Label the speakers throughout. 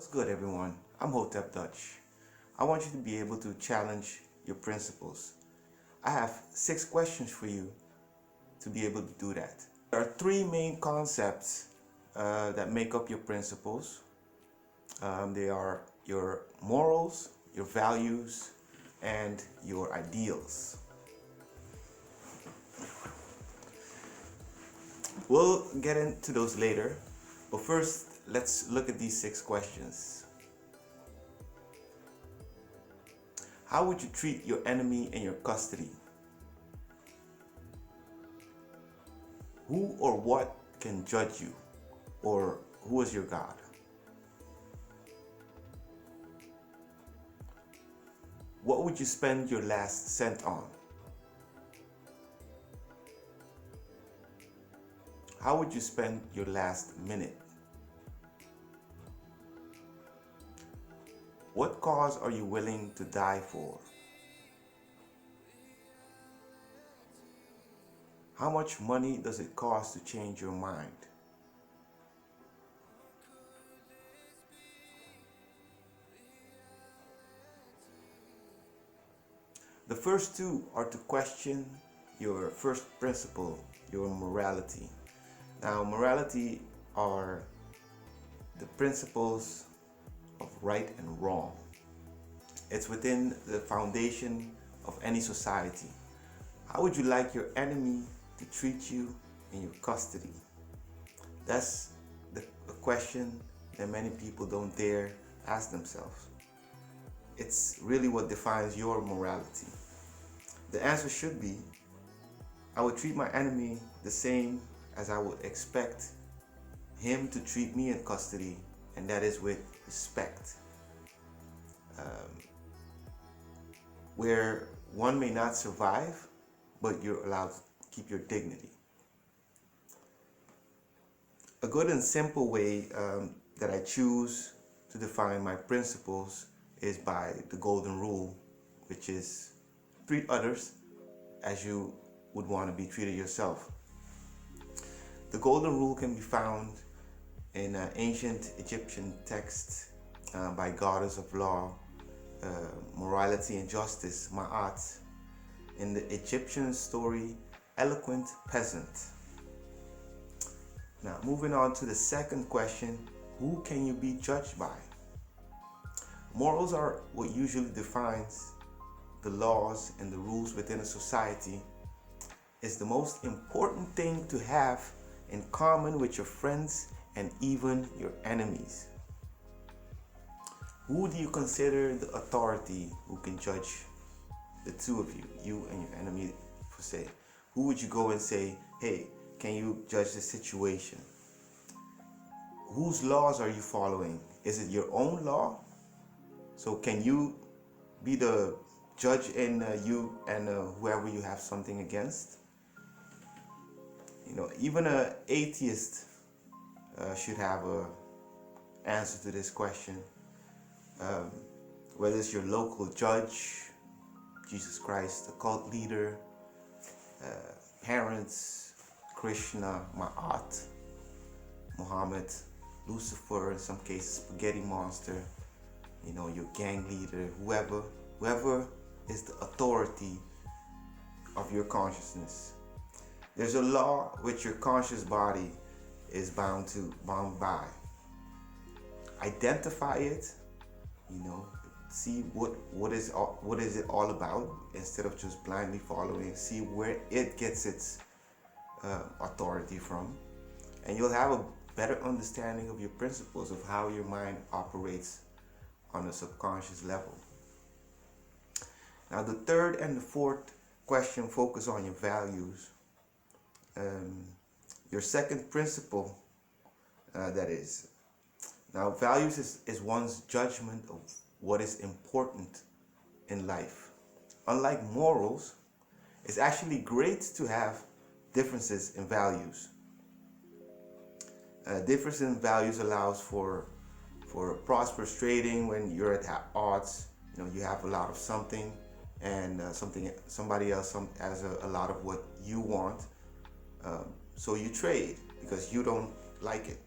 Speaker 1: What's good, everyone? I'm Hotep Dutch. I want you to be able to challenge your principles. I have 6 questions for you to be able to do that. There are 3 main concepts that make up your principles. They are your morals, your values, and your ideals. We'll get into those later, but first, let's look at these 6 questions. How would you treat your enemy in your custody? Who or what can judge you? Or who is your God? What would you spend your last cent on? How would you spend your last minute? What cause are you willing to die for? How much money does it cost to change your mind? The first 2 are to question your first principle, your morality. Now, morality are the principles of right and wrong. It's within the foundation of any society. How would you like your enemy to treat you in your custody? That's a question that many people don't dare ask themselves. It's really what defines your morality. The answer should be, I would treat my enemy the same as I would expect him to treat me in custody, and that is with respect. Where one may not survive, but you're allowed to keep your dignity. A good and simple way that I choose to define my principles is by the golden rule, which is treat others as you would want to be treated yourself. The golden rule can be found in an ancient Egyptian text by goddess of law, morality and justice, Ma'at, in the Egyptian story Eloquent, Peasant. Now, moving on to the second question, who can you be judged by? Morals are what usually defines the laws and the rules within a society. It's the most important thing to have in common with your friends and even your enemies. Who do you consider the authority who can judge the two of you, you and your enemy per se? Who would you go and say, hey, can you judge the situation? Whose laws are you following? Is it your own law? So can you be the judge in you and whoever you have something against? Even an atheist should have an answer to this question. Whether it's your local judge, Jesus Christ, the cult leader, parents, Krishna, Ma'at, Muhammad, Lucifer, in some cases, spaghetti monster, your gang leader, whoever is the authority of your consciousness. There's a law which your conscious body is bound by. Identify it, see what is it all about, instead of just blindly following. See where it gets its authority from, and you'll have a better understanding of your principles, of how your mind operates on a subconscious level. Now, the third and the fourth question focus on your values. Your second principle, that is. Now, values is one's judgment of what is important in life. Unlike morals, it's actually great to have differences in values. Difference in values allows for prosperous trading when you're at odds. You have a lot of something, and somebody else has a lot of what you want. So you trade because you don't like it.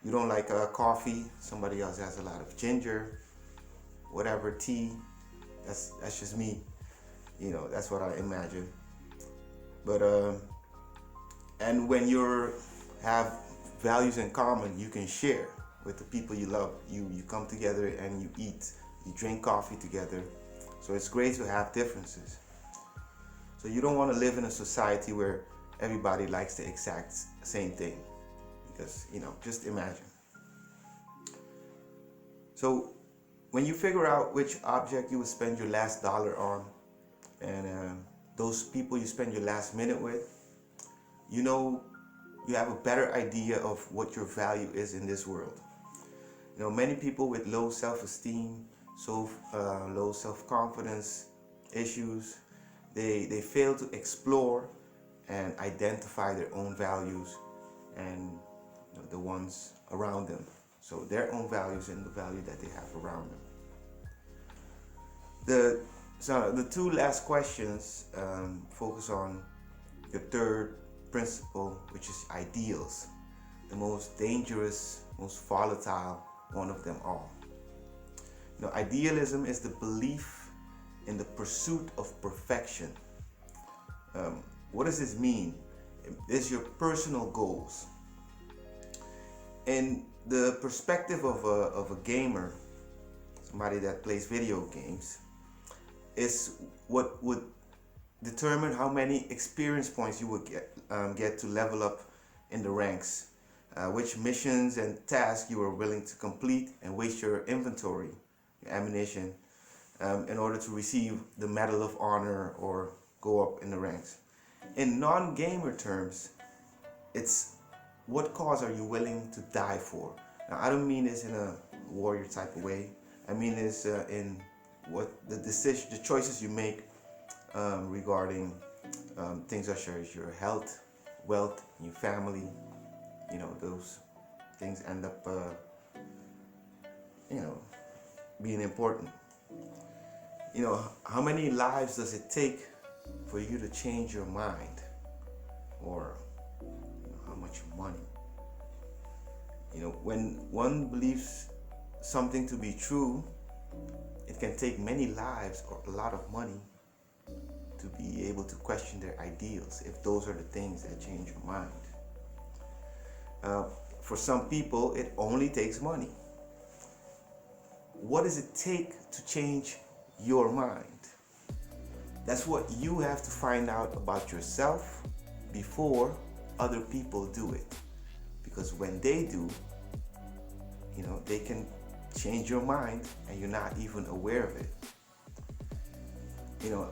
Speaker 1: You don't like coffee, somebody else has a lot of ginger, whatever, tea. That's just me. That's what I imagine. But and when you have values in common, you can share with the people you love. You come together and you eat, you drink coffee together. So it's great to have differences. So you don't want to live in a society where everybody likes the exact same thing, because just imagine. So when you figure out which object you would spend your last dollar on, and those people you spend your last minute with, you have a better idea of what your value is in this world. Many people with low self-esteem, low self-confidence issues, they fail to explore and identify their own values and the ones around them. So their own values and the value that they have around them. The two last questions focus on the third principle, which is ideals, the most dangerous, most volatile one of them all. Idealism is the belief in the pursuit of perfection. What does this mean? It's your personal goals. In the perspective of a gamer, somebody that plays video games, is what would determine how many experience points you would get to level up in the ranks, which missions and tasks you are willing to complete and waste your inventory, your ammunition, in order to receive the Medal of Honor or go up in the ranks. In non-gamer terms, it's what cause are you willing to die for? Now, I don't mean this in a warrior type of way. I mean this in what the choices you make regarding things such as your health, wealth, your family. Those things end up being important. How many lives does it take for you to change your mind? Or how much money? When one believes something to be true, it can take many lives or a lot of money to be able to question their ideals, if those are the things that change your mind. For some people, it only takes money. What does it take to change your mind? That's what you have to find out about yourself before other people do it. Because when they do, they can change your mind and you're not even aware of it.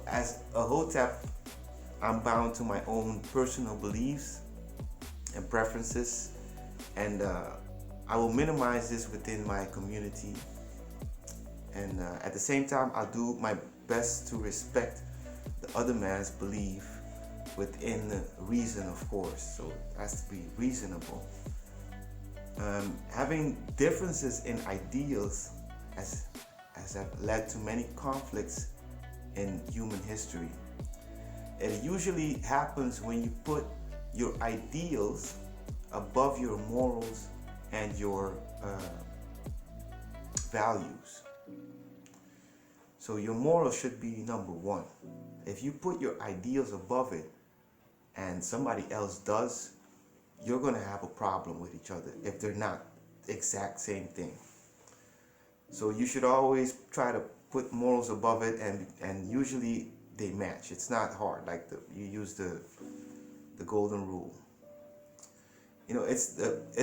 Speaker 1: As a Hotep, I'm bound to my own personal beliefs and preferences, and I will minimize this within my community. And at the same time, I'll do my best to respect the other man's belief within reason, of course. So it has to be reasonable. Having differences in ideals has led to many conflicts in human history. It usually happens when you put your ideals above your morals and your values. So your morals should be number one. If you put your ideals above it and somebody else does, you're going to have a problem with each other if they're not the exact same thing. So you should always try to put morals above it, and usually they match. It's not hard, like you use the golden rule. It's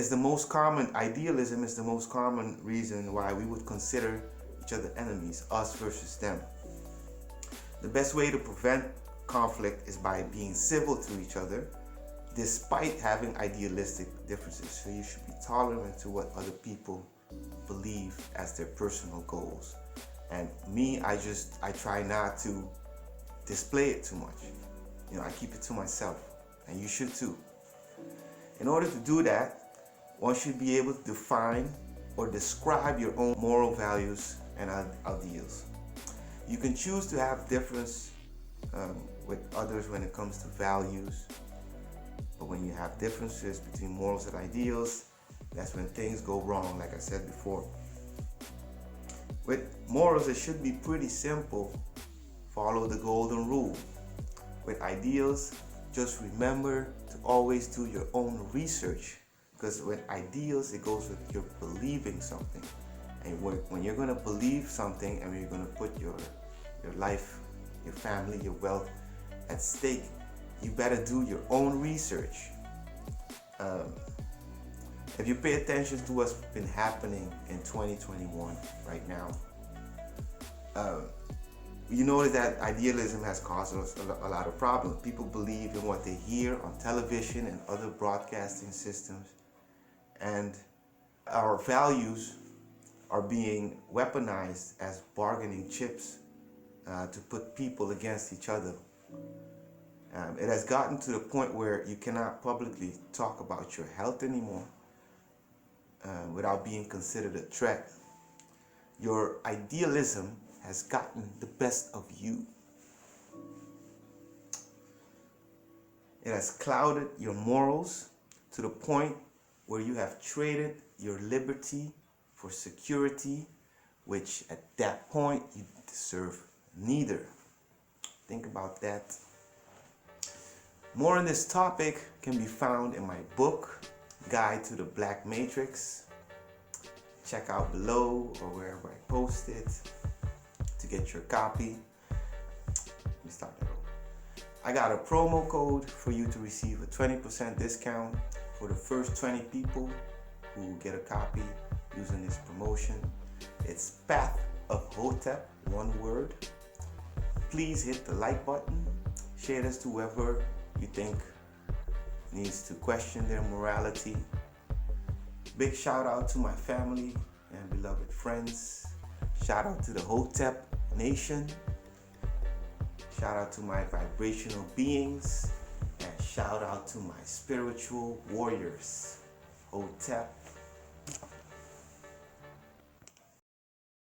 Speaker 1: the most common, idealism is the most common reason why we would consider each other enemies, us versus them. The best way to prevent conflict is by being civil to each other, despite having idealistic differences. So you should be tolerant to what other people believe as their personal goals. And me, I try not to display it too much. I keep it to myself, and you should too. In order to do that, one should be able to define or describe your own moral values and ideals. You can choose to have difference with others when it comes to values, but when you have differences between morals and ideals, That's when things go wrong, like I said before. With morals, it should be pretty simple. Follow the golden rule. With ideals, just remember to always do your own research. Because with ideals, it goes with your believing something. And when you're going to believe something and you're going to put your life, your family, your wealth at stake, you better do your own research. If you pay attention to what's been happening in 2021 right now, you notice that idealism has caused us a lot of problems. People believe in what they hear on television and other broadcasting systems, and our values are being weaponized as bargaining chips to put people against each other. It has gotten to the point where you cannot publicly talk about your health anymore without being considered a threat. Your idealism has gotten the best of you. It has clouded your morals to the point where you have traded your liberty for security, which at that point you deserve neither. Think about that. More on this topic can be found in my book, Guide to the Black Matrix. Check out below or wherever I post it to get your copy. Let me start that over. I got a promo code for you to receive a 20% discount for the first 20 people who get a copy using this promotion. It's Path of Hotep, one word. Please hit the like button. Share this to whoever you think needs to question their morality. Big shout out to my family and beloved friends. Shout out to the Hotep Nation. Shout out to my vibrational beings. And shout out to my spiritual warriors. Hotep.